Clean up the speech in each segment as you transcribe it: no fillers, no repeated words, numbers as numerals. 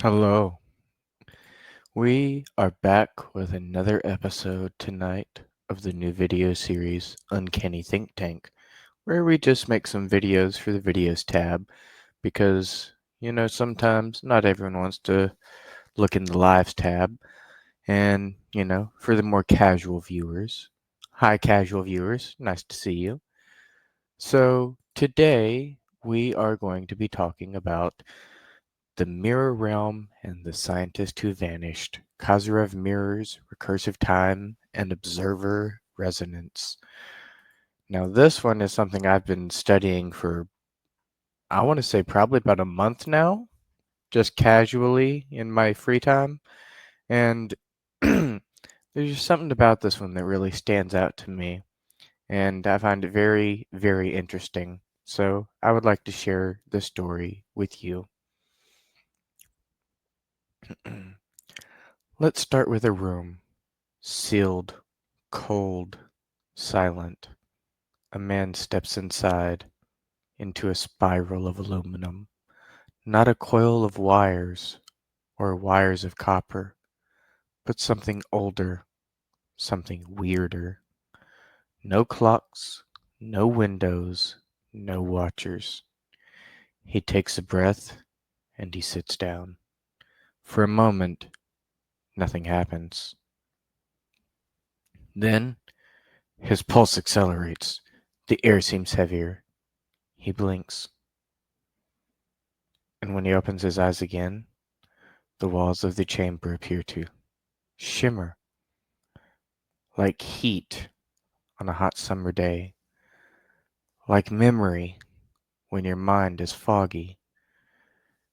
Hello. We are back with another episode tonight of the new video series Uncanny Think Tank, where we just make some videos for the videos tab because, sometimes not everyone wants to look in the lives tab. And, for the more casual viewers, hi casual viewers, nice to see you. So today we are going to be talking about the Mirror Realm and the Scientist Who Vanished, Kozyrev Mirrors, Recursive Time, and Observer Resonance. Now, this one is something I've been studying for, I want to say, probably about a month now, just casually in my free time. And there's just something about this one that really stands out to me, and I find it very, very interesting. So, I would like to share the story with you. Let's start with a room. Sealed, cold, silent. A man steps inside, into a spiral of aluminum. Not a coil of wires, or wires of copper, but something older, something weirder. No clocks, no windows, no watchers. He takes a breath, and he sits down. For a moment, nothing happens. Then, his pulse accelerates. The air seems heavier. He blinks. And when he opens his eyes again, the walls of the chamber appear to shimmer like heat on a hot summer day, like memory when your mind is foggy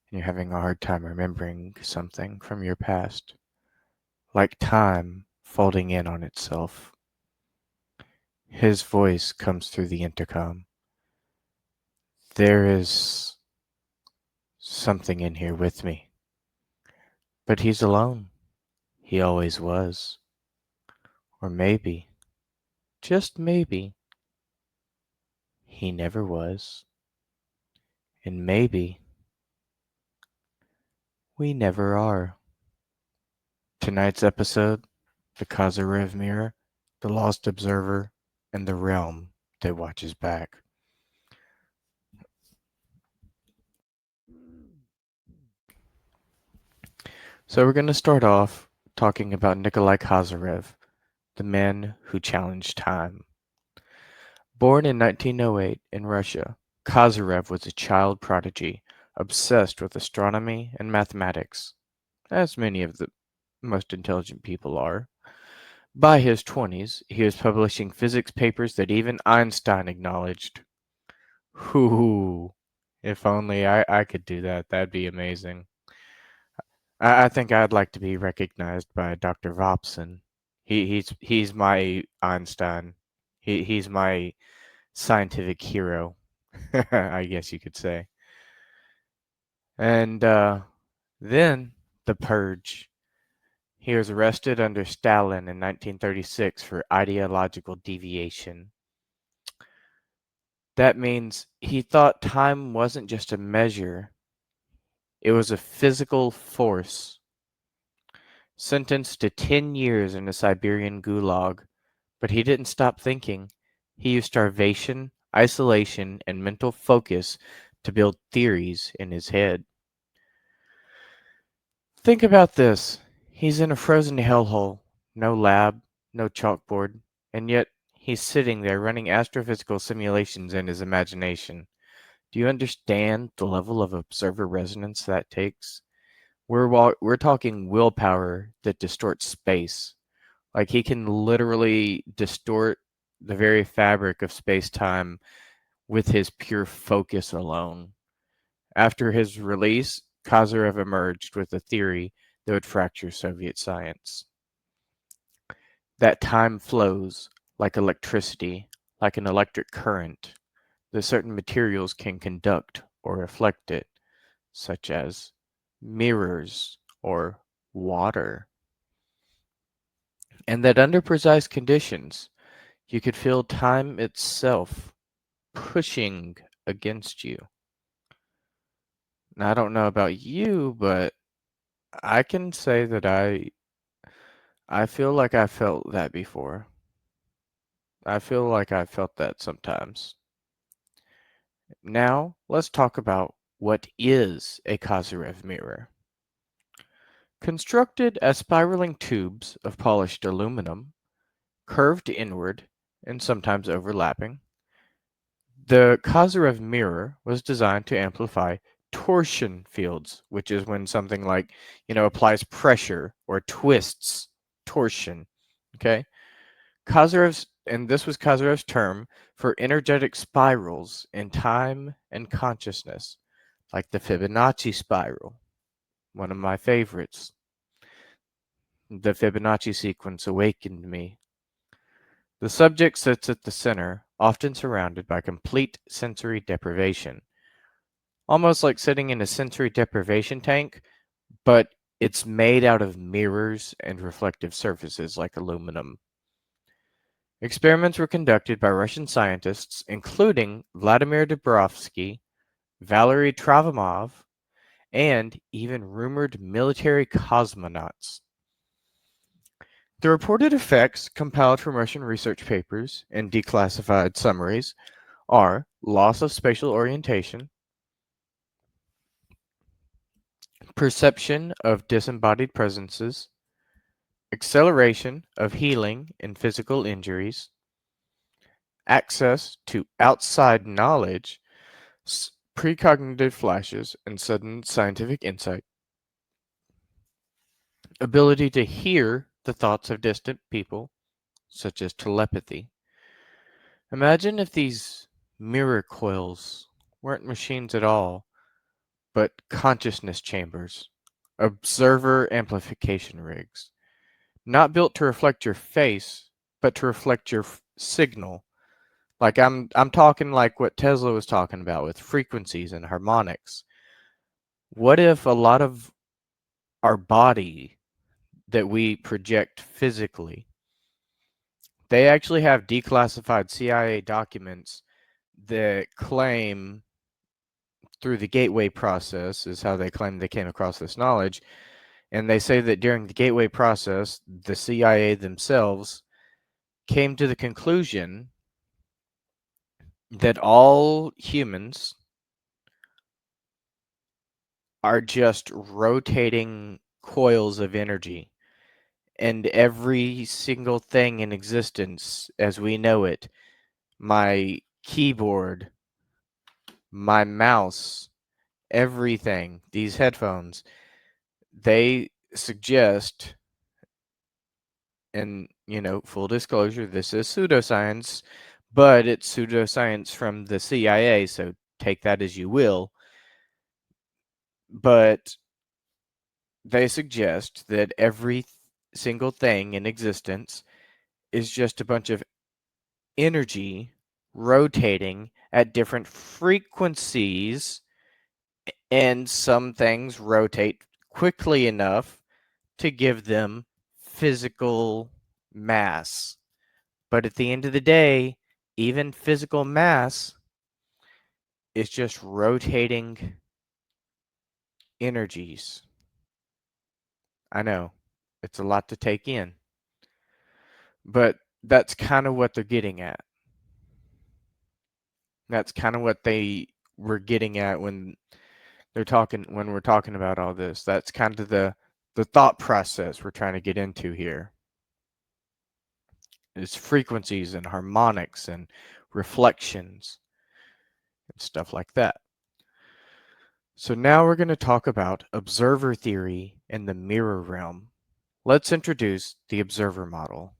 and you're having a hard time remembering something from your past, like time folding in on itself. His voice comes through the intercom. There is something in here with me. But he's alone. He always was. Or maybe, just maybe, he never was. And maybe we never are. Tonight's episode, the Kozyrev Mirror, the Lost Observer, and the Realm that watches back. So we're going to start off talking about Nikolai Kozyrev, the man who challenged time. Born in 1908 in Russia, Kozyrev was a child prodigy, obsessed with astronomy and mathematics, as many of the most intelligent people are. By his 20s, he was publishing physics papers that even Einstein acknowledged. Ooh, if only I could do that, that'd be amazing. I think I'd like to be recognized by Dr. Vopson. He's my Einstein. He's my scientific hero, I guess you could say. And then the purge. He was arrested under Stalin in 1936 for ideological deviation. That means he thought time wasn't just a measure, it was a physical force. Sentenced to 10 years in a Siberian gulag, but he didn't stop thinking. He used starvation, isolation, and mental focus to build theories in his head. Think about this. He's in a frozen hellhole, no lab, no chalkboard, and yet he's sitting there running astrophysical simulations in his imagination. Do you understand the level of observer resonance that takes? We're talking willpower that distorts space. Like he can literally distort the very fabric of space-time with his pure focus alone. After his release, Kozyrev emerged with a theory that would fracture Soviet science. That time flows like electricity, like an electric current, that certain materials can conduct or reflect it, such as mirrors or water. And that under precise conditions, you could feel time itself pushing against you. Now, I don't know about you, but I can say that I feel like I felt that before. I feel like I felt that sometimes. Now, let's talk about what is a Kozyrev mirror. Constructed as spiraling tubes of polished aluminum, curved inward and sometimes overlapping, the Kozyrev mirror was designed to amplify torsion fields, which is when something like, applies pressure or twists. Torsion. Okay? And this was Kozyrev's term for energetic spirals in time and consciousness, like the Fibonacci spiral, one of my favorites. The Fibonacci sequence awakened me. The subject sits at the center, often surrounded by complete sensory deprivation, almost like sitting in a sensory deprivation tank, but it's made out of mirrors and reflective surfaces like aluminum. Experiments were conducted by Russian scientists, including Vladimir Dubrovsky, Valery Travamov, and even rumored military cosmonauts. The reported effects, compiled from Russian research papers and declassified summaries, are loss of spatial orientation, perception of disembodied presences, acceleration of healing in physical injuries, access to outside knowledge, precognitive flashes and sudden scientific insight, ability to hear the thoughts of distant people, such as telepathy. Imagine if these mirror coils weren't machines at all, but consciousness chambers, observer amplification rigs, not built to reflect your face, but to reflect your signal. Like I'm talking like what Tesla was talking about with frequencies and harmonics. What if a lot of our body that we project physically, they actually have declassified CIA documents that claim through the gateway process is how they claim they came across this knowledge. And they say that during the gateway process, the CIA themselves came to the conclusion that all humans are just rotating coils of energy. And every single thing in existence as we know it, my keyboard, my mouse, everything, these headphones, they suggest, and full disclosure, this is pseudoscience, but it's pseudoscience from the CIA, so take that as you will. But they suggest that every single thing in existence is just a bunch of energy rotating at different frequencies, and some things rotate quickly enough to give them physical mass. But at the end of the day, even physical mass is just rotating energies. I know, it's a lot to take in, but that's kind of what they're getting at. That's kind of what they were getting at when we're talking about all this. That's kind of the thought process we're trying to get into here. Is frequencies and harmonics and reflections and stuff like that. So now we're going to talk about observer theory and the mirror realm. Let's introduce the observer model.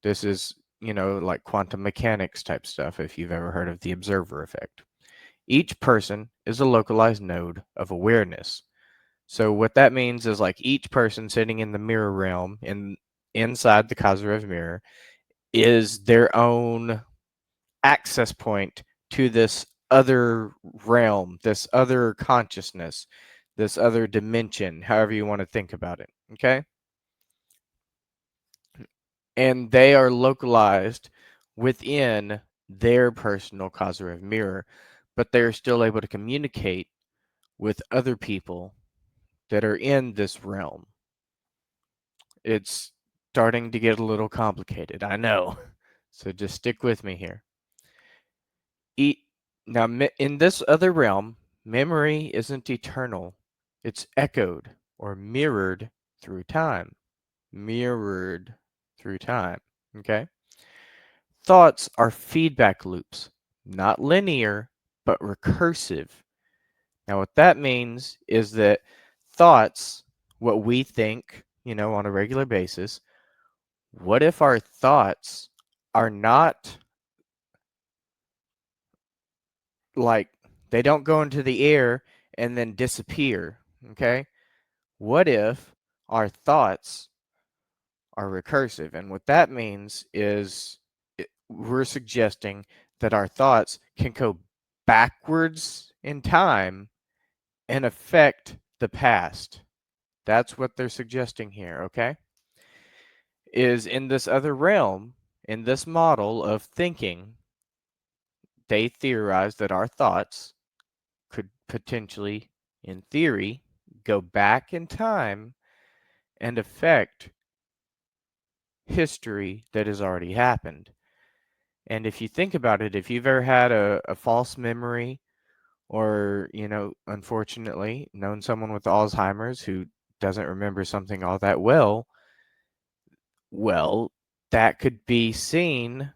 This is, like quantum mechanics type stuff if you've ever heard of the observer effect. Each person is a localized node of awareness. So what that means is like each person sitting in the mirror realm inside the Kozyrev mirror is their own access point to this other realm, this other consciousness, this other dimension, however you want to think about it. Okay? And they are localized within their personal Kozyrev mirror, but they're still able to communicate with other people that are in this realm. It's starting to get a little complicated, I know. So just stick with me here. Now, in this other realm, memory isn't eternal. It's echoed or mirrored through time. Mirrored through time. Okay? Thoughts are feedback loops, not linear, but recursive. Now, what that means is that thoughts, what we think, on a regular basis, what if our thoughts are not like they don't go into the air and then disappear? Okay? What if our thoughts are recursive? And what that means is we're suggesting that our thoughts can go backwards in time and affect the past. That's what they're suggesting here, okay? Is in this other realm, in this model of thinking, they theorize that our thoughts could potentially, in theory, go back in time and affect history that has already happened. And if you think about it, if you've ever had a false memory or, unfortunately, known someone with Alzheimer's who doesn't remember something all that well, that could be seen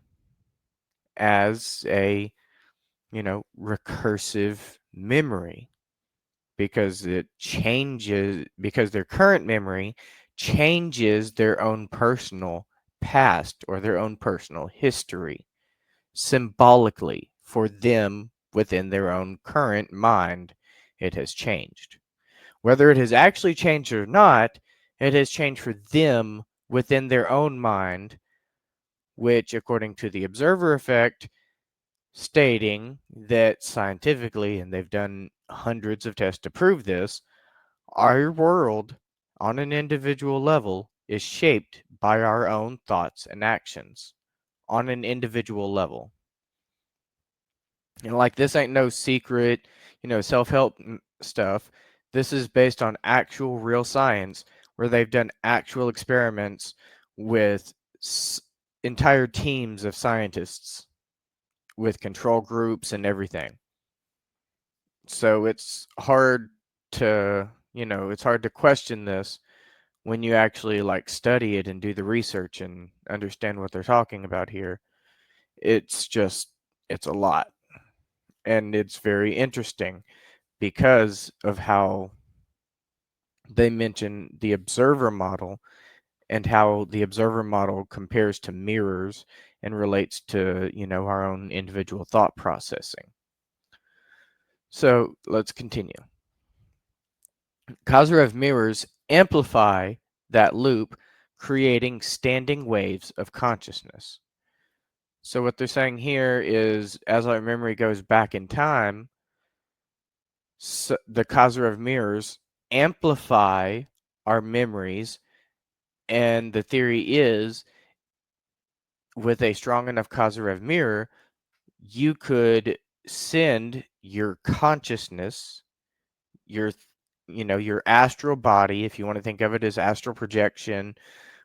as a, recursive memory because because their current memory changes their own personal past or their own personal history symbolically for them within their own current mind. It has changed. Whether it has actually changed or not, it has changed for them within their own mind, which, according to the observer effect, stating that scientifically, and they've done hundreds of tests to prove this, our world on an individual level is shaped by our own thoughts and actions on an individual level. And like this ain't no secret, self-help stuff. This is based on actual real science where they've done actual experiments with entire teams of scientists with control groups and everything. So it's hard to, it's hard to question this when you actually like study it and do the research and understand what they're talking about here. It's a lot. And it's very interesting because of how they mention the observer model and how the observer model compares to mirrors and relates to, our own individual thought processing. So let's continue. Kozyrev mirrors amplify that loop, creating standing waves of consciousness. So what they're saying here is as our memory goes back in time, so the Kozyrev mirrors amplify our memories, and the theory is with a strong enough Kozyrev mirror, you could send your consciousness, your your astral body, if you want to think of it as astral projection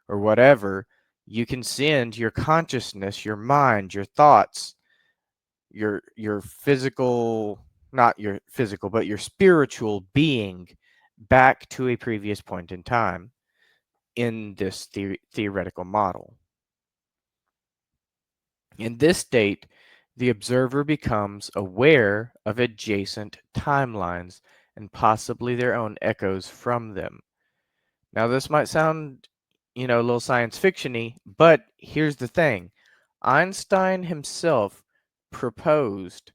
or whatever, you can send your consciousness, your mind, your thoughts, your physical, not your physical, but your spiritual being back to a previous point in time in this theoretical model. In this state, the observer becomes aware of adjacent timelines and possibly their own echoes from them. Now, this might sound, a little science fiction-y, but here's the thing. Einstein himself proposed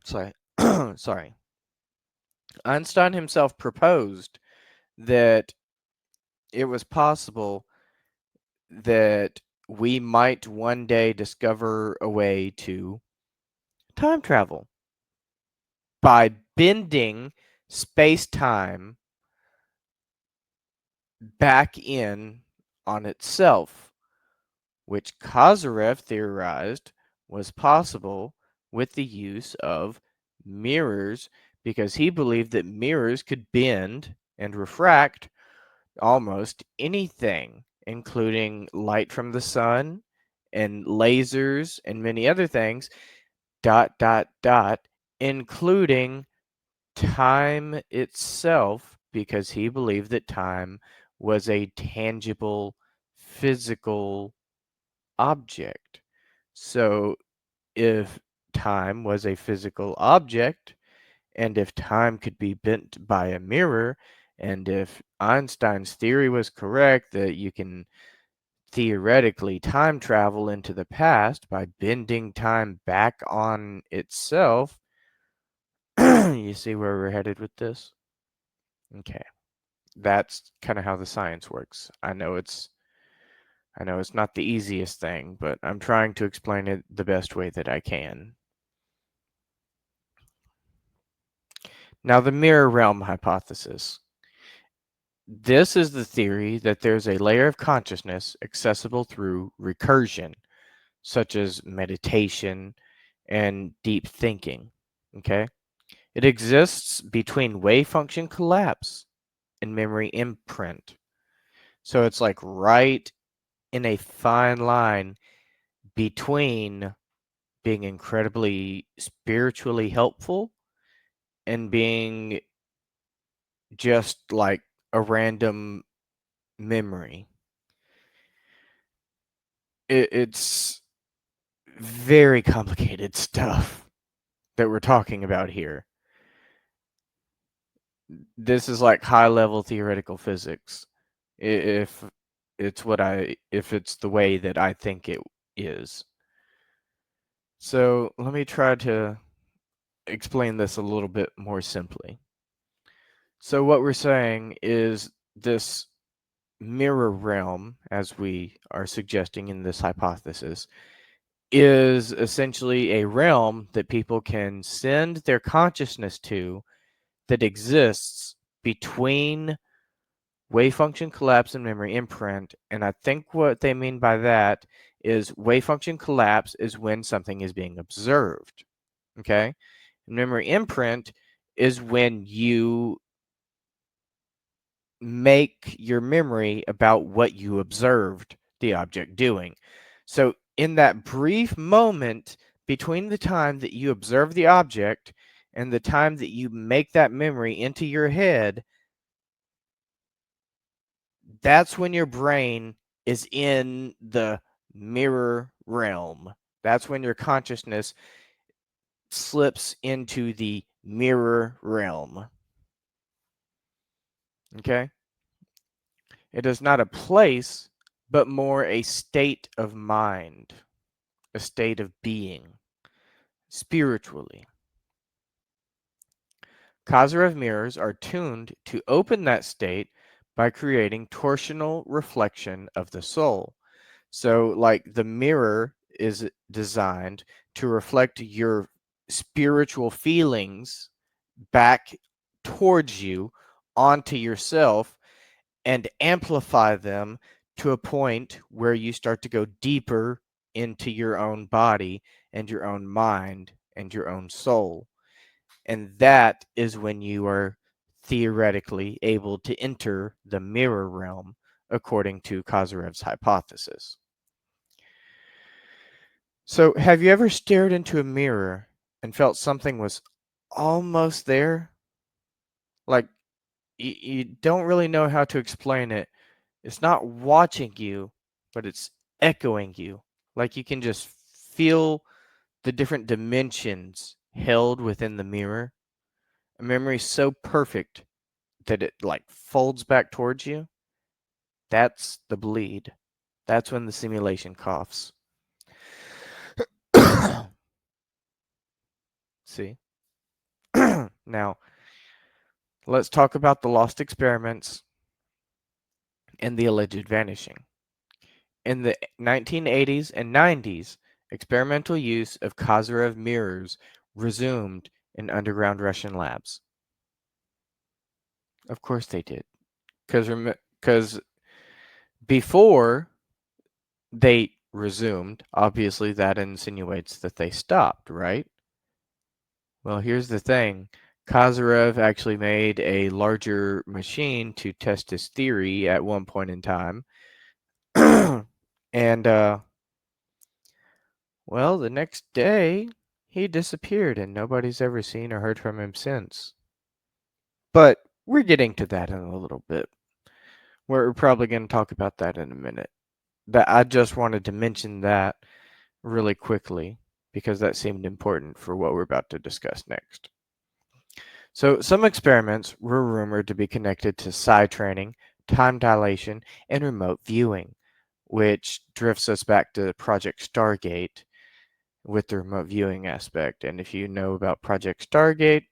sorry. Sorry. Einstein himself proposed that it was possible that we might one day discover a way to time travel by bending space-time back in on itself, which Kozyrev theorized was possible with the use of mirrors because he believed that mirrors could bend and refract almost anything, including light from the sun and lasers and many other things, including time itself, because he believed that time was a tangible, physical object. So if time was a physical object, and if time could be bent by a mirror, and if Einstein's theory was correct that you can theoretically time travel into the past by bending time back on itself, you see where we're headed with this? Okay. That's kind of how the science works. I know it's not the easiest thing, but I'm trying to explain it the best way that I can. Now, the mirror realm hypothesis. This is the theory that there's a layer of consciousness accessible through recursion, such as meditation and deep thinking. Okay? It exists between wave function collapse and memory imprint. So it's like right in a fine line between being incredibly spiritually helpful and being just like a random memory. It's very complicated stuff that we're talking about here. This is like high level theoretical physics. If if it's the way that I think it is. So let me try to explain this a little bit more simply. So what we're saying is this mirror realm, as we are suggesting in this hypothesis, is essentially a realm that people can send their consciousness to that exists between wave function collapse and memory imprint. And I think what they mean by that is wave function collapse is when something is being observed. Okay? And memory imprint is when you make your memory about what you observed the object doing. So, in that brief moment between the time that you observe the object and the time that you make that memory into your head, that's when your brain is in the mirror realm. That's when your consciousness slips into the mirror realm. Okay? It is not a place, but more a state of mind, a state of being, spiritually. Kozyrev mirrors are tuned to open that state by creating torsional reflection of the soul. So, like the mirror is designed to reflect your spiritual feelings back towards you onto yourself and amplify them to a point where you start to go deeper into your own body and your own mind and your own soul. And that is when you are theoretically able to enter the mirror realm, according to Kozyrev's hypothesis. So, have you ever stared into a mirror and felt something was almost there? Like, you don't really know how to explain it. It's not watching you, but it's echoing you. Like you can just feel the different dimensions held within the mirror. A memory so perfect that it like folds back towards you. That's the bleed. That's when the simulation coughs. See? Now, let's talk about the lost experiments and the alleged vanishing. In the 1980s and 90s, experimental use of Kozyrev mirrors resumed in underground Russian labs. Of course they did. Because before they resumed, obviously that insinuates that they stopped, right? Well, here's the thing. Kozyrev actually made a larger machine to test his theory at one point in time. And, well, the next day, he disappeared and nobody's ever seen or heard from him since. But we're getting to that in a little bit. We're probably going to talk about that in a minute. That I just wanted to mention that really quickly because that seemed important for what we're about to discuss next. So some experiments were rumored to be connected to psi training, time dilation, and remote viewing, which drifts us back to Project Stargate with the remote viewing aspect. And if you know about Project Stargate,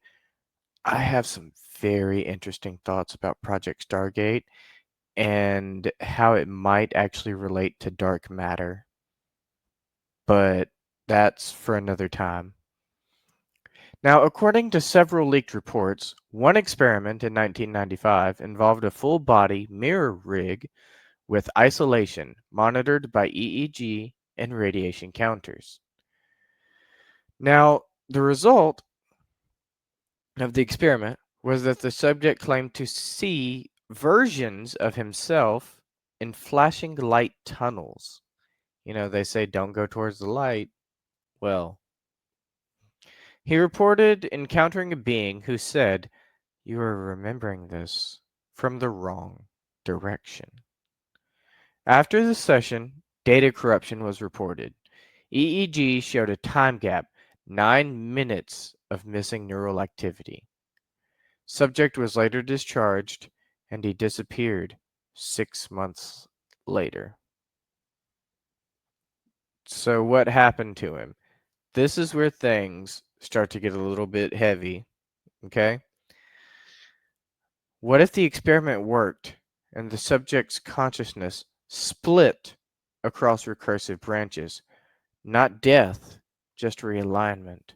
I have some very interesting thoughts about Project Stargate and how it might actually relate to dark matter. But that's for another time. Now, according to several leaked reports, one experiment in 1995 involved a full-body mirror rig with isolation monitored by EEG and radiation counters. Now, the result of the experiment was that the subject claimed to see versions of himself in flashing light tunnels. You know, they say don't go towards the light. Well, he reported encountering a being who said, "You are remembering this from the wrong direction." After the session, data corruption was reported. EEG showed a time gap, 9 minutes of missing neural activity. Subject was later discharged and he disappeared 6 months later. So what happened to him? This is where things start to get a little bit heavy, okay? What if the experiment worked and the subject's consciousness split across recursive branches? Not death, just realignment.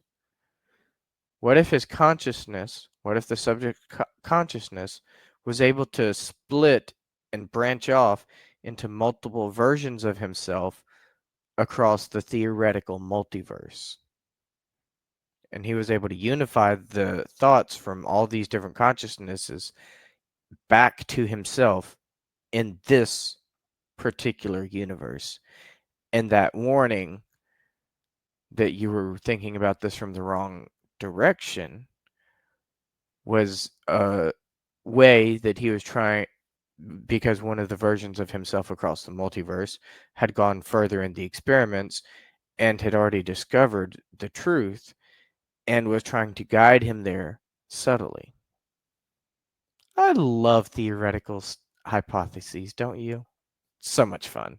What if his consciousness, what if the subject's consciousness was able to split and branch off into multiple versions of himself across the theoretical multiverse? And he was able to unify the thoughts from all these different consciousnesses back to himself in this particular universe. And that warning that you were thinking about this from the wrong direction was a way that he was trying, because one of the versions of himself across the multiverse had gone further in the experiments and had already discovered the truth and was trying to guide him there subtly. I love theoretical hypotheses, don't you? So much fun.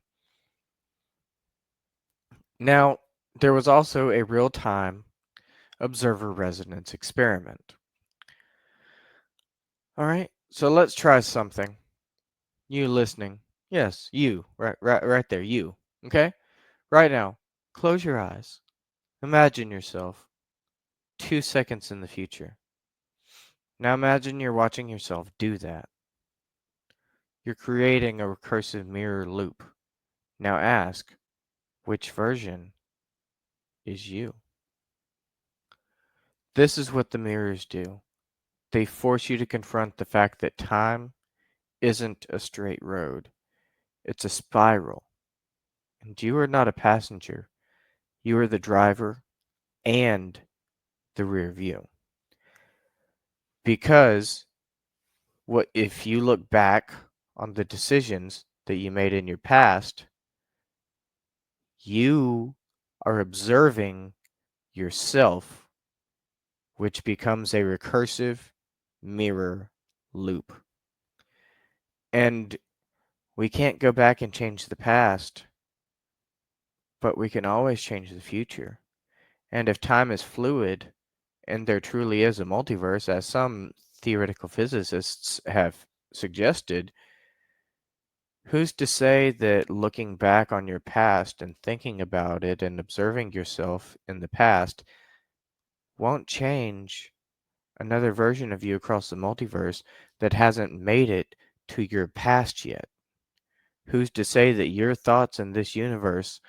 Now, there was also a real-time observer resonance experiment. All right, so let's try something. You listening? Yes, you. Right there, you. Okay? Right now, close your eyes. Imagine yourself 2 seconds in the future. Now imagine you're watching yourself do that. You're creating a recursive mirror loop. Now ask, which version is you? This is what the mirrors do. They force you to confront the fact that time isn't a straight road. It's a spiral. And you are not a passenger. You are the driver and the rear view. Because what if you look back on the decisions that you made in your past, you are observing yourself, which becomes a recursive mirror loop. And we can't go back and change the past, but we can always change the future. And if time is fluid, and there truly is a multiverse, as some theoretical physicists have suggested, who's to say that looking back on your past and thinking about it and observing yourself in the past won't change another version of you across the multiverse that hasn't made it to your past yet? Who's to say that your thoughts in this universe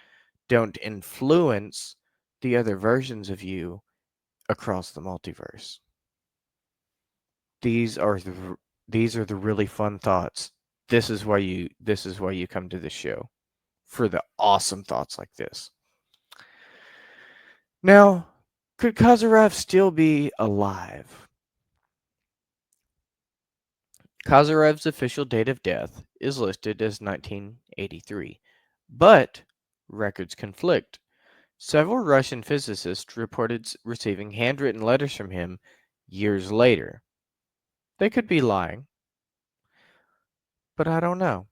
don't influence the other versions of you across the multiverse? these are the really fun thoughts. This is why you come to this show, for the awesome thoughts like this. Now, could Kozyrev still be alive? Kozyrev's official date of death is listed as 1983, but records conflict. Several Russian physicists reported receiving handwritten letters from him years later. They could be lying, but I don't know.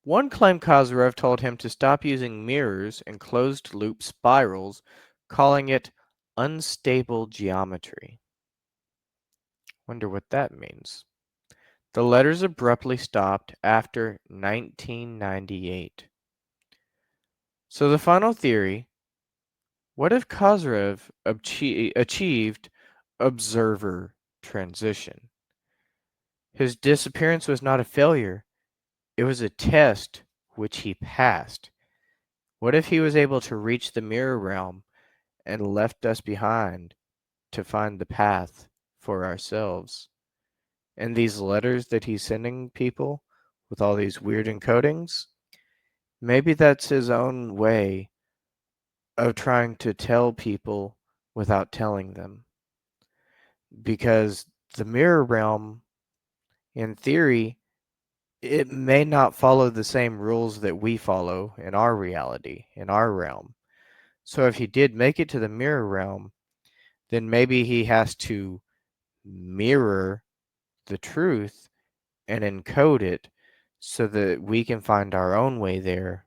One claimed Kozyrev told him to stop using mirrors and closed-loop spirals, calling it unstable geometry. Wonder what that means. The letters abruptly stopped after 1998. So the final theory, what if Kozyrev achieved observer transition? His disappearance was not a failure. It was a test which he passed. What if he was able to reach the mirror realm and left us behind to find the path for ourselves? And these letters that he's sending people with all these weird encodings, maybe that's his own way of trying to tell people without telling them. Because the mirror realm, in theory, it may not follow the same rules that we follow in our reality, in our realm. So if he did make it to the mirror realm, then maybe he has to mirror the truth and encode it so that we can find our own way there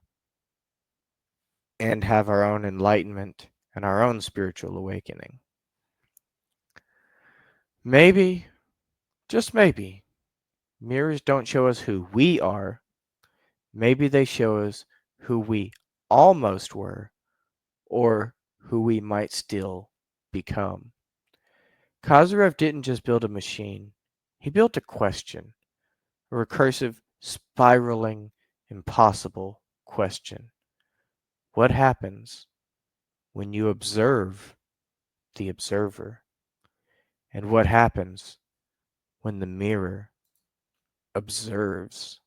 and have our own enlightenment and our own spiritual awakening. Maybe, just maybe, mirrors don't show us who we are. Maybe they show us who we almost were, or who we might still become. Kozyrev didn't just build a machine, he built a question, a recursive, spiraling, impossible question. What happens when you observe the observer? And what happens when the mirror observes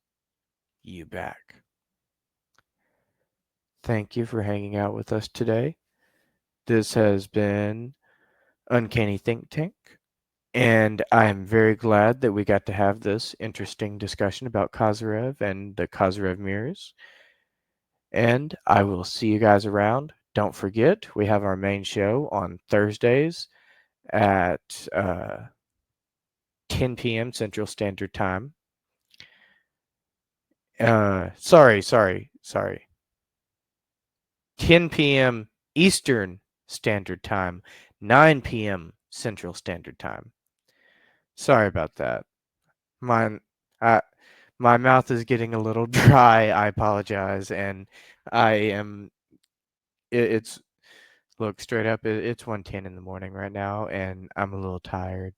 you back? Thank you for hanging out with us today. This has been Uncanny Think Tank, and I'm very glad that we got to have this interesting discussion about Kozyrev and the Kozyrev mirrors. And I will see you guys around. Don't forget, we have our main show on Thursdays at 10 p.m. Central Standard Time. Sorry. 10 p.m. Eastern Standard Time, 9 p.m. Central Standard Time. Sorry about that. My uh, my mouth is getting a little dry. I apologize, and I am. It's look straight up. It's 1:10 in the morning right now, and I'm a little tired.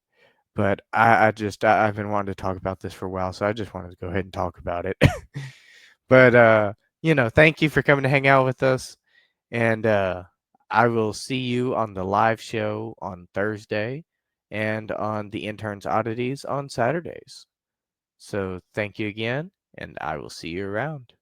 But I've been wanting to talk about this for a while, so I just wanted to go ahead and talk about it. But thank you for coming to hang out with us. And I will see you on the live show on Thursday and on the Interns Oddities on Saturdays. So thank you again, and I will see you around.